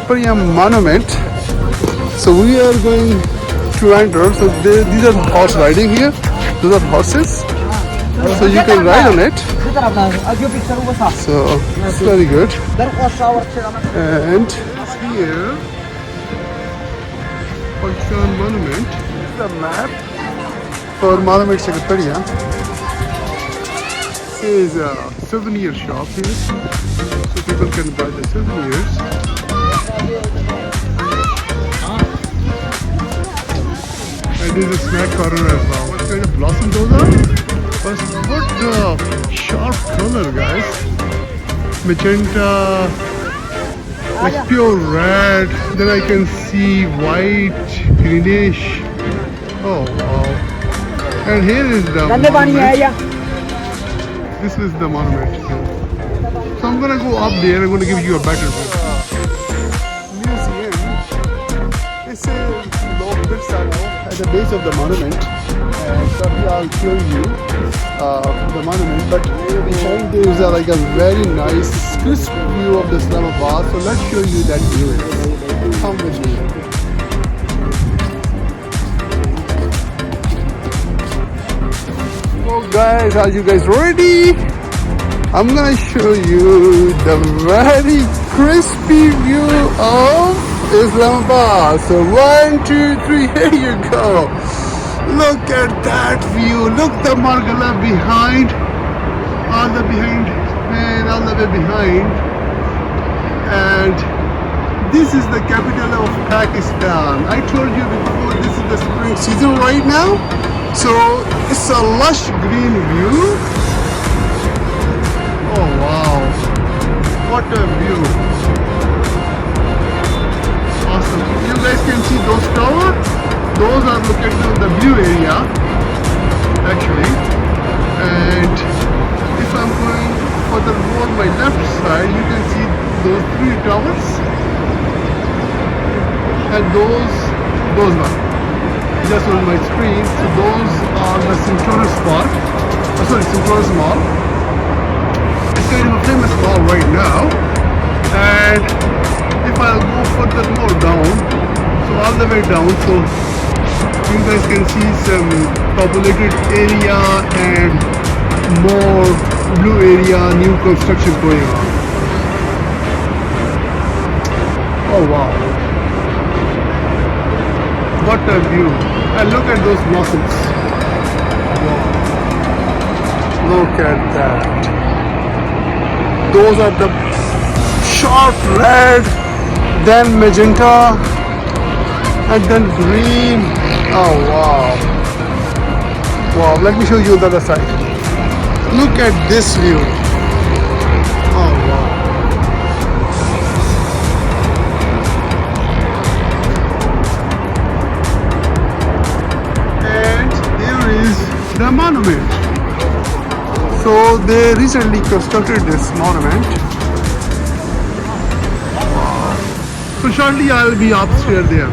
Shakaparian monument. So we are going to enter. So these are horse riding here. Those are horses. So you can ride on it. So it's very good. And here, Pakistan monument. This is a map for Monument Shakaparian. This is a souvenir shop here. So people can buy the souvenirs. And there's a snack corner as well. What kind of blossom those are? What sharp color, guys. Magenta, like pure red. Then I can see white, greenish. Oh wow. And here is the monument. This is the monument. So I'm gonna go up there. I'm gonna give you a better view. Museum. It's a low bit at the base of the monument. And probably I'll show you the monument. But behind there is like a very nice, crisp view of the Islamabad. So let's show you that view. Come with me. So guys, are you guys ready? I'm gonna show you the very crispy view of Islamabad. So 1, 2, 3, here you go. Look at that view. Look the Margala behind. All the behind, man, all the way behind. And this is the capital of Pakistan. I told you before, this is the spring season right now. So it's a lush green view. Oh wow, what a view. Awesome. You guys can see those towers. Those are located in the view area actually. And if I'm going further more my left side, you can see those 3 towers. And those ones just on my screen. So those are the Synchronous Park. Synchronous Mall. It's kind of a famous mall right now. And if I'll go further more down, so all the way down, so you guys can see some populated area and more blue area, new construction going on. Oh wow. What a view. And look at those blossoms. Wow. Look at that. Those are the sharp red, then magenta, and then green. Oh wow. Wow, let me show you the other side. Look at this view. Oh wow. And here is the monument. So they recently constructed this monument. Wow. So shortly I'll be upstairs there.